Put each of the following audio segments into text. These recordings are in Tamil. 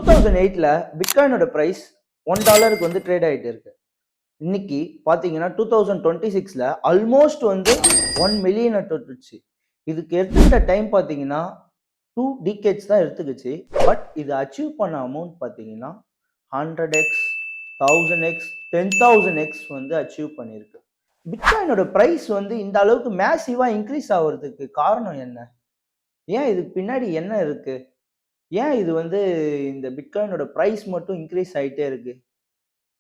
2008ல பிட்காயினோட பிரைஸ் $1 வந்து ட்ரேட் ஆயிட்டு இருக்கு. இன்னைக்கு பாத்தீங்கன்னா 2026ல ஆல்மோஸ்ட் வந்து 1 மில்லியன் தொட்டுச்சு. இதுக்கு எடுத்துக்கிட்ட டைம் பாத்தீங்கன்னா 2 டிகேட்ஸ் தான் எடுத்துக்கிச்சு. பட் இது அச்சீவ் பண்ண அமௌண்ட் பாத்தீங்கன்னா 100x 1000x 10,000x வந்து அச்சீவ் பண்ணியிருக்கு. பிட்காயினோட பிரைஸ் வந்து இந்த அளவுக்கு மேசிவா இன்க்ரீஸ் ஆகுறதுக்கு காரணம் என்ன? ஏன் இதுக்கு பின்னாடி என்ன இருக்கு? ஏன் இது வந்து இந்த பிட்காயினோட பிரைஸ் மட்டும் இன்க்ரீஸ் ஆயிட்டே இருக்கு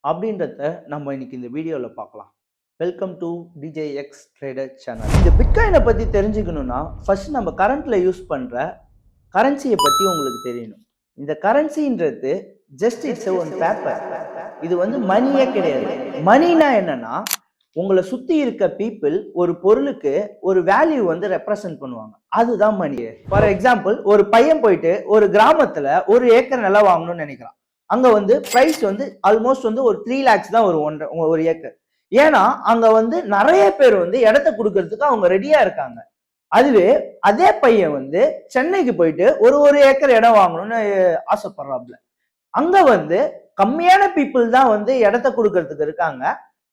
அப்படின்றத நம்ம இன்னைக்கு இந்த வீடியோல பார்க்கலாம். Welcome to DJX trader channel. இந்த பிட்காயினை பத்தி தெரிஞ்சுக்கணும்னா ஃபர்ஸ்ட் நம்ம கரண்ட்ல யூஸ் பண்ற கரன்சியை பத்தி உங்களுக்கு தெரியணும். இந்த கரன்சின்றது ஜஸ்ட் இட்ஸ் ஒன் பேப்பர். இது வந்து மணியே கிடையாது. மணினா என்னன்னா உங்களை சுத்தி இருக்க பீப்புள் ஒரு பொருளுக்கு ஒரு வேல்யூ வந்து ரெப்ரசன்ட் பண்ணுவாங்க. அதுதான் மணி. ஃபார் எக்ஸாம்பிள், ஒரு பையன் போயிட்டு ஒரு கிராமத்துல 1 ஏக்கர் நிலம் வாங்கணும்னு நினைக்கிறான். அங்க வந்து பிரைஸ் வந்து ஆல்மோஸ்ட் வந்து ஒரு 3 lakhs தான் ஒரு ஏக்கர். ஏன்னா அங்க வந்து நிறைய பேர் வந்து இடத்த கொடுக்கறதுக்கு அவங்க ரெடியா இருக்காங்க. அதுவே அதே பையன் வந்து சென்னைக்கு போயிட்டு ஒரு ஏக்கர் இடம் வாங்கணும்னு ஆசைப்படுறாப்ல. அங்க வந்து கம்மியான பீப்புள் தான் வந்து இடத்த கொடுக்கறதுக்கு இருக்காங்க.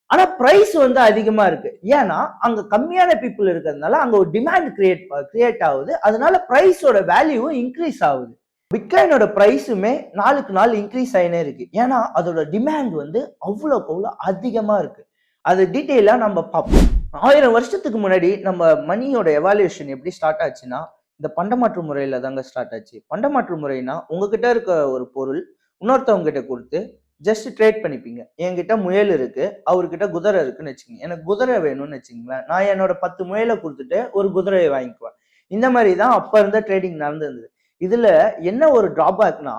ஆனா பிரைஸ் வந்து அதிகமா இருக்கு. ஏன்னா அங்க கம்மியான பீப்புள் இருக்கிறதுனால அங்க ஒரு டிமாண்ட் கிரியேட் ஆகுது. அதனால பிரைஸோட வேல்யூவும் இன்க்ரீஸ் ஆகுது. பிட்காயினோட பிரைஸுமே நாளுக்கு நாள் இன்க்ரீஸ் ஆயினே இருக்கு. ஏன்னா அதோட டிமாண்ட் வந்து அவ்வளோக்கு அவ்வளோ அதிகமா இருக்கு. அது டீட்டெயிலா நம்ம பார்ப்போம். 1000 வருஷத்துக்கு முன்னாடி நம்ம மணியோட எவாலுவேஷன் எப்படி ஸ்டார்ட் ஆச்சுன்னா இந்த பண்டமாற்று முறையில தாங்க ஸ்டார்ட் ஆச்சு. பண்டமாற்று முறைனா உங்ககிட்ட இருக்க ஒரு பொருள் இன்னொருத்தவங்க கிட்ட கொடுத்து ஜஸ்ட் ட்ரேட் பண்ணிப்பீங்க. என்கிட்ட முயல் இருக்கு, அவர்கிட்ட குதிரை இருக்குன்னு வச்சுக்கோங்க. எனக்கு குதிரை வேணும்னு வச்சுங்களேன், நான் என்னோட 10 முயலை கொடுத்துட்டு ஒரு குதிரையை வாங்கிக்குவேன். இந்த மாதிரி தான் அப்ப இருந்த ட்ரேடிங் நடந்திருந்தது. இதுல என்ன ஒரு டிராபேக்னா,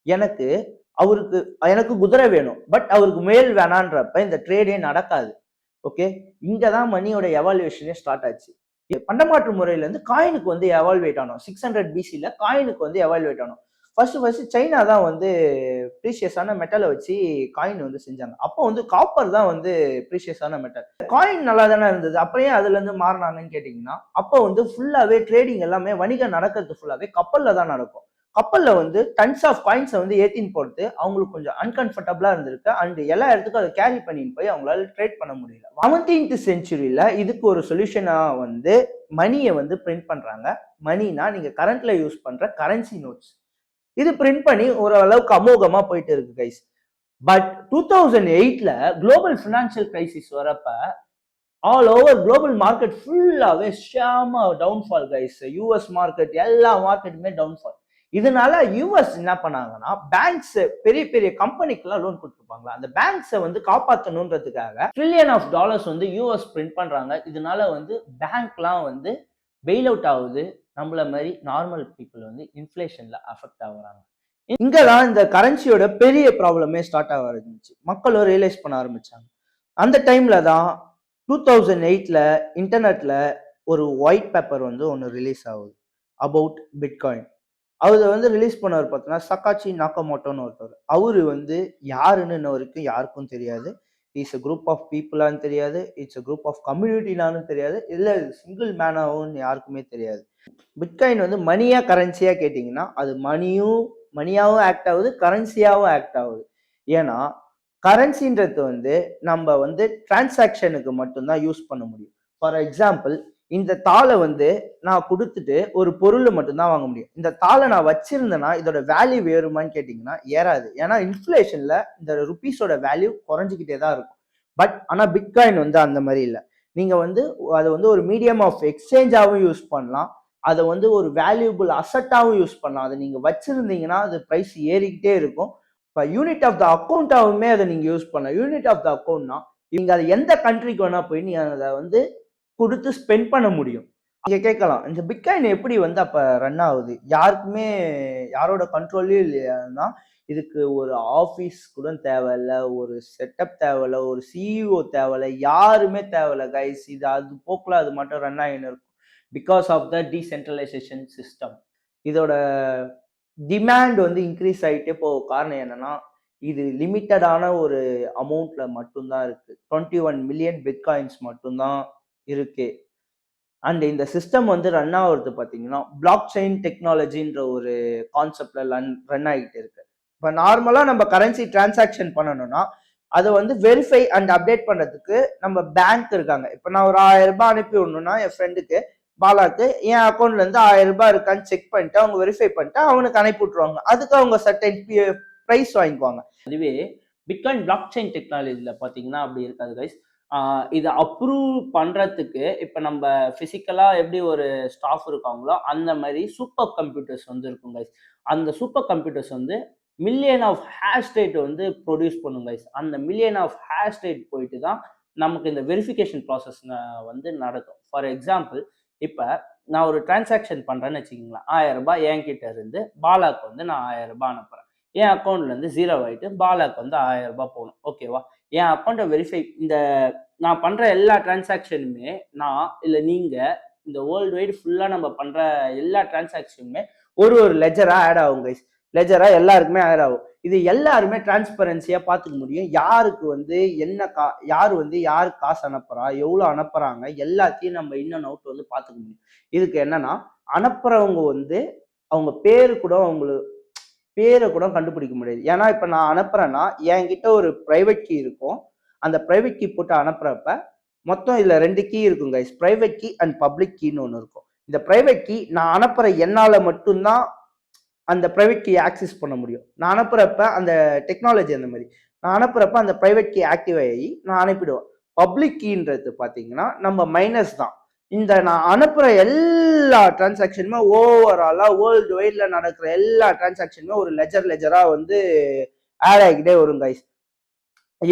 எனக்கு குதிரை வேணும், பட் அவருக்கு முயல் வேணான்றப்ப இந்த ட்ரேடே நடக்காது. ஓகே, இங்கதான் மணியோட எவாலுவேஷனே ஸ்டார்ட் ஆச்சு. பண்டமாற்று முறையில இருந்து காயினுக்கு வந்து எவால்வேட் ஆனோம். 600 பிசில காயினுக்கு வந்து எவால்வேட் ஆனோம். ஃபர்ஸ்ட் சைனா தான் வந்து ப்ரீஷியஸான மெட்டலை வச்சு காயின் வந்து செஞ்சாங்க. அப்போ வந்து காப்பர் தான் வந்து ப்ரீஷியஸான மெட்டல். காயின் நல்லா தானே இருந்தது, அப்புறம் அதுல இருந்து மாறினாங்கன்னு கேட்டீங்கன்னா, அப்போ வந்து ஃபுல்லாவே ட்ரேடிங் எல்லாமே வணிகம் நடக்கிறது ஃபுல்லாவே கப்பல்ல தான் நடக்கும். கப்பல்ல வந்து டன்ஸ் ஆஃப் காயின்ஸை வந்து ஏத்தின்னு போறது அவங்களுக்கு கொஞ்சம் அன்கம்ஃபர்டபுளா இருந்திருக்கு. அண்ட் எல்லா இடத்துக்கும் அதை கேரி பண்ணின்னு போய் அவங்களால ட்ரேட் பண்ண முடியல. 17th செஞ்சுரியில இதுக்கு ஒரு சொல்யூஷனா வந்து மணியை வந்து பிரிண்ட் பண்றாங்க. மணினா நீங்க கரண்ட்ல யூஸ் பண்ற கரன்சி நோட்ஸ். இது பிரிண்ட் பண்ணி ஓரளவுக்கு அமோகமா போயிட்டு இருக்கு கைஸ். பட் 2008ல குளோபல் பினான்சியல் கிரைசிஸ் வரப்ப ஆல் ஓவர் குளோபல் மார்க்கெட் ஃபுல்லாவே ஷாமா டவுன்ஃபால் கைஸ். யூஎஸ் மார்க்கெட் எல்லா மார்க்கெட்டுமே டவுன்ஃபால். இதனால யூஎஸ் என்ன பண்ணாங்கன்னா, பேங்க்ஸ் பெரிய பெரிய கம்பெனிக்கெல்லாம் லோன் கொடுத்துருப்பாங்களா, அந்த பேங்க்ஸை வந்து காப்பாற்றணுன்றதுக்காக $1 trillion வந்து யூஎஸ் பிரிண்ட் பண்றாங்க. இதனால வந்து பேங்க்லாம் வந்து பெயில் அவுட் ஆகுது. நம்மள மாதிரி நார்மல் பீப்புள் வந்து இன்ஃப்ளேஷன்ல அஃபெக்ட் ஆகுறாங்க. இங்கதான் இந்த கரன்சியோட பெரிய ப்ராப்ளமே ஸ்டார்ட் ஆக ஆரம்பிச்சு. மக்களும் ரியலைஸ் பண்ண ஆரம்பிச்சாங்க. அந்த டைம்ல தான் 2008ல இன்டர்நெட்ல ஒரு ஒயிட் பேப்பர் வந்து ஒன்று ரிலீஸ் ஆகுது அபவுட் பிட்காயின். அவர் வந்து ரிலீஸ் பண்ணவர் பார்த்தீங்கன்னா சக்காச்சி நாக்கமோட்டோன்னு ஒருத்தர். அவரு வந்து யாருன்னு இன்ன வரைக்கும் யாருக்கும் தெரியாது. இட்ஸ் அ குரூப் ஆஃப் பீப்புளான்னு தெரியாது, இட்ஸ் அ குரூப் ஆஃப் கம்யூனிட்டினான்னு தெரியாது, இல்லை சிங்கிள் மேனாவும் யாருக்குமே தெரியாது. பிட்காயின் வந்து மணியா கரன்சியா கேட்டிங்கன்னா அது மணியாவும் ஆக்ட் ஆகுது, கரன்சியாவும் ஆக்ட் ஆகுது. ஏன்னா கரன்சின்றது வந்து நம்ம வந்து டிரான்சாக்ஷனுக்கு மட்டும்தான் யூஸ் பண்ண முடியும். ஃபார் எக்ஸாம்பிள், இந்த தாளை வந்து நான் கொடுத்துட்டு ஒரு பொருள் மட்டும்தான் வாங்க முடியும். இந்த தாளை நான் வச்சிருந்தேன்னா இதோட வேல்யூ ஏறுமான்னு கேட்டிங்கன்னா ஏறாது. ஏன்னா இன்ஃப்ளேஷன்ல இந்த ருபீஸோட வேல்யூ குறைஞ்சிக்கிட்டே தான் இருக்கும். பட் ஆனால் பிட்காயின் வந்து அந்த மாதிரி இல்லை. நீங்க வந்து அதை வந்து ஒரு மீடியம் ஆஃப் எக்ஸ்சேஞ்சாகவும் யூஸ் பண்ணலாம், அதை வந்து ஒரு வேல்யூபிள் அசட்டாகவும் யூஸ் பண்ணலாம். அதை நீங்க வச்சிருந்தீங்கன்னா அது ப்ரைஸ் ஏறிக்கிட்டே இருக்கும். இப்போ யூனிட் ஆஃப் த அக்கௌண்ட்டாகவுமே அதை நீங்க யூஸ் பண்ணலாம். யூனிட் ஆஃப் த அக்கௌண்ட்னா நீங்க அதை எந்த கண்ட்ரிக்கு வேணா போய் நீங்க அதை வந்து கொடுத்து ஸ்பெண்ட் பண்ண முடியும். நீங்க கேட்கலாம், இந்த பிட்காயின் எப்படி வந்து அப்ப ரன் ஆகுது, யாரோட கண்ட்ரோல்லையும் இல்லையான்னா, இதுக்கு ஒரு ஆஃபீஸ் கூட தேவையில்ல, ஒரு செட்டப் தேவையில்ல, ஒரு சிஇஓ தேவையில்ல, யாருமே தேவையில்ல கைஸ். இது அது போக்குல அது மட்டும் ரன் ஆகின்னு இருக்கும். Because of the decentralisation system. இதோட டிமாண்ட் வந்து இன்க்ரீஸ் ஆகிட்டே போக காரணம் என்னன்னா, இது லிமிட்டடான ஒரு அமௌண்ட்ல மட்டும்தான் இருக்கு. 21 மில்லியன் பிட்காயின்ஸ் மட்டும்தான் இருக்கு. அண்ட் இந்த சிஸ்டம் வந்து ரன் ஆகுறது பார்த்தீங்கன்னா பிளாக் செயின் டெக்னாலஜின்ற ஒரு கான்செப்ட்ல ரன் ஆகிட்டு இருக்கு. இப்போ நார்மலா நம்ம கரன்சி டிரான்சாக்ஷன் பண்ணணும்னா அதை வந்து வெரிஃபை அண்ட் அப்டேட் பண்றதுக்கு நம்ம பேங்க் இருக்காங்க. இப்போ நான் ஒரு 1000 ரூபாய் அனுப்பி விடணும்னா என் ஃப்ரெண்டுக்கு பாலாக்கு என் அக்கௌண்ட்ல இருந்து 1000 ரூபாய் இருக்கான்னு செக் பண்ணிட்டு அவங்க வெரிஃபை பண்ணிட்டு அவனுக்கு அனுப்பி விட்டுருவாங்க. அதுக்கு அவங்க சர்டன் பிரைஸ் வாங்கிக்குவாங்க. அதுவே பிட்காயின் பிளாக் செயின் டெக்னாலஜில பாத்தீங்கன்னா அப்படி இருக்காது கைஸ். இதை அப்ரூவ் பண்றதுக்கு இப்ப நம்ம பிசிக்கலா எப்படி ஒரு ஸ்டாஃப் இருக்காங்களோ அந்த மாதிரி சூப்பர் கம்ப்யூட்டர்ஸ் வந்து இருக்கும் கைஸ். அந்த சூப்பர் கம்ப்யூட்டர்ஸ் வந்து மில்லியன் ஆஃப் ஹேஷ் ரேட் வந்து ப்ரொடியூஸ் பண்ணும் கைஸ். அந்த மில்லியன் ஆஃப் ஹேஷ் ரேட் போயிட்டு தான் நமக்கு இந்த வெரிஃபிகேஷன் ப்ராசஸ் வந்து நடக்கும். ஃபார் எக்ஸாம்பிள், இப்போ நான் ஒரு டிரான்சாக்ஷன் பண்றேன்னு வச்சுக்கிங்களேன், 1000 ரூபாய் என்கிட்ட இருந்து பாலாக்கு வந்து நான் 1000 ரூபாய் அனுப்புறேன். என் அக்கௌண்ட்ல இருந்து 0 ஆயிட்டு பாலாக்கு வந்து 1000 ரூபாய் போகணும். ஓகேவா? என் அக்கௌண்ட்டை வெரிஃபை இந்த நான் பண்ற எல்லா டிரான்சாக்ஷனுமே நான் இல்லை நீங்க இந்த வேர்ல்டு வைடு ஃபுல்லா நம்ம பண்ற எல்லா டிரான்சாக்ஷனுமே ஒரு லெஜரா ஆட் ஆகும் கைஸ். லெஜரா எல்லாருக்குமே ஆட் ஆகும். இது எல்லாருமே டிரான்ஸ்பரன்சியா பார்த்துக்க முடியும். யாருக்கு வந்து என்ன யார் வந்து யாருக்கு காசு அனுப்புறா, எவ்வளவு அனுப்புறாங்க, எல்லாத்தையும் நம்ம இன் அண்ட் அவுட் வந்து பார்த்துக்க முடியும். இதுக்கு என்னன்னா, அனுப்புறவங்க வந்து அவங்க பேரை கூட கண்டுபிடிக்க முடியாது. ஏன்னா இப்ப நான் அனுப்புறேன்னா என்கிட்ட ஒரு பிரைவேட் கீ இருக்கும். அந்த பிரைவேட் கீ போட்டு அனுப்புறப்ப மொத்தம் இதுல 2 கீ இருக்கும் guys. Private key and public கீன்னு ஒன்று இருக்கும். இந்த பிரைவேட் கீ நான் அனுப்புற என்னால மட்டும்தான் அந்த பிரைவேட் கீ ஆக்சஸ் பண்ண முடியும். நான் அனுப்புறப்ப அந்த டெக்னாலஜி அந்த மாதிரி நான் அனுப்புறப்ப அந்த பிரைவேட் கீ ஆக்டிவ் ஆகி நான் அனுப்பிடுவேன். பப்ளிக் கீன்றது பார்த்தீங்கன்னா நம்ம மைனஸ் தான். இந்த நான் அனுப்புற எல்லா டிரான்சாக்ஷனுமே ஓவராலா வேர்ல்டு வைட்ல நடக்கிற எல்லா டிரான்சாக்ஷனுமே ஒரு லெஜரா வந்து ஆட் ஆகிக்கிட்டே வரும் கைஸ்.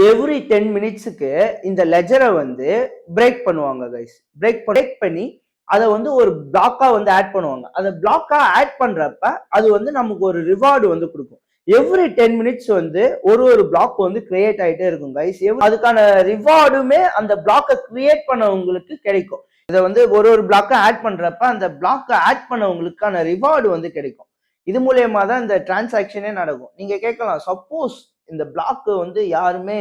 எவ்ரி 10 மினிட்ஸுக்கு இந்த லெஜரை வந்து பிரேக் பண்ணுவாங்க கைஸ். பிரேக் பண்ணி அதை வந்து ஒரு பிளாக்கா வந்து ஆட் பண்ணுவாங்க. அதை பிளாக்கா ஆட் பண்றப்ப அது வந்து நமக்கு ஒரு ரிவார்டு வந்து கொடுக்கும். எவ்ரி 10 மினிட்ஸ் வந்து ஒரு பிளாக் வந்து கிரியேட் ஆகிட்டே இருக்கும் கைஸ். அதுக்கான ரிவார்டுமே அந்த பிளாக்கை கிரியேட் பண்ணவங்களுக்கு கிடைக்கும். இதை வந்து ஒரு பிளாக்கை ஆட் பண்றப்ப அந்த பிளாக்கை ஆட் பண்ணவங்களுக்கான ரிவார்டு வந்து கிடைக்கும். இது மூலியமா தான் இந்த டிரான்சாக்ஷனே நடக்கும். நீங்க கேட்கலாம், சப்போஸ் இந்த பிளாக் வந்து யாருமே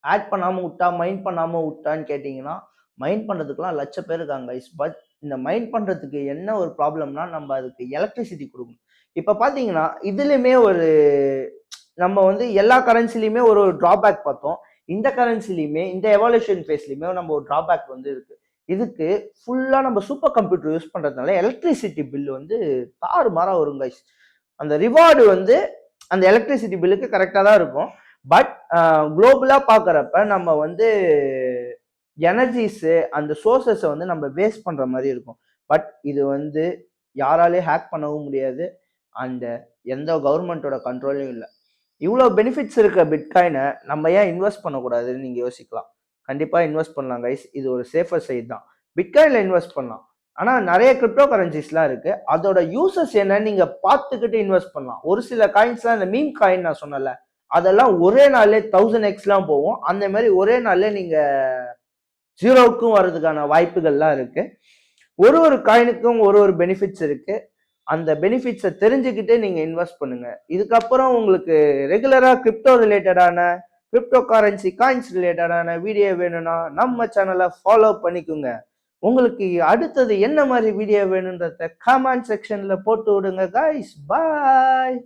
ஆட் பண்ணாம விட்டா, மைண்ட் பண்ணாம விட்டான்னு கேட்டீங்கன்னா, மைண்ட் பண்றதுக்குலாம் லட்ச பேர் இருக்காங்க கைஸ். பட் இந்த மைண்ட் பண்றதுக்கு என்ன ஒரு ப்ராப்ளம்னா, நம்ம அதுக்கு எலக்ட்ரிசிட்டி கொடுக்கணும். இப்ப பாத்தீங்கன்னா இதுலயுமே நம்ம வந்து எல்லா கரன்சிலையுமே ஒரு டிராபேக் பார்த்தோம். இந்த கரன்சிலையுமே இந்த எவாலுவேஷன் ஃபேஸ்லயுமே நம்ம ஒரு டிராபேக் வந்து இருக்கு. இதுக்கு ஃபுல்லா நம்ம சூப்பர் கம்ப்யூட்டர் யூஸ் பண்றதுனால எலக்ட்ரிசிட்டி பில் வந்து தாறுமாறா வரும் கைஸ். அந்த ரிவார்டு வந்து அந்த எலக்ட்ரிசிட்டி பில்லுக்கு கரெக்டா தான் இருக்கும். பட் குளோபலா பாக்குறப்ப நம்ம வந்து எனர்ஜிஸ் அந்த சோர்சஸை வந்து நம்ம வேஸ்ட் பண்ற மாதிரி இருக்கும். பட் இது வந்து யாராலே ஹேக் பண்ணவும் முடியாது. அண்ட் எந்த கவர்மெண்டோட கண்ட்ரோலும் இல்லை. இவ்வளோ பெனிஃபிட்ஸ் இருக்க பிட்காயினை நம்ம ஏன் இன்வெஸ்ட் பண்ணக்கூடாதுன்னு நீங்க யோசிக்கலாம். கண்டிப்பா இன்வெஸ்ட் பண்ணலாம் கைஸ். இது ஒரு சேஃபர் சைட் தான். பிட்காயின்ல இன்வெஸ்ட் பண்ணலாம். ஆனா நிறைய கிரிப்டோ கரன்சிஸ்லாம் இருக்கு. அதோட யூசஸ் என்னன்னு நீங்க பார்த்துக்கிட்டு இன்வெஸ்ட் பண்ணலாம். ஒரு சில காயின்ஸ்லாம் இந்த மீம் காயின் நான் சொன்னல, அதெல்லாம் ஒரே நாள்ல 1000x போகும். அந்த மாதிரி ஒரே நாள்ல நீங்க 0க்கும் வர்றதுக்கான வாய்ப்புகள்லாம் இருக்கு. ஒரு காயினுக்கும் ஒரு பெனிஃபிட்ஸ் இருக்கு. அந்த பெனிஃபிட்ஸை தெரிஞ்சுக்கிட்டு நீங்க இன்வெஸ்ட் பண்ணுங்க. இதுக்கப்புறம் உங்களுக்கு ரெகுலரா கிரிப்டோ கரன்சி காயின்ஸ் ரிலேட்டடான வீடியோ வேணும்னா நம்ம சேனலை ஃபாலோ பண்ணிக்கோங்க. உங்களுக்கு அடுத்தது என்ன மாதிரி வீடியோ வேணுன்றத கமெண்ட் செக்ஷன்ல போட்டு விடுங்க கைஸ். பாய்.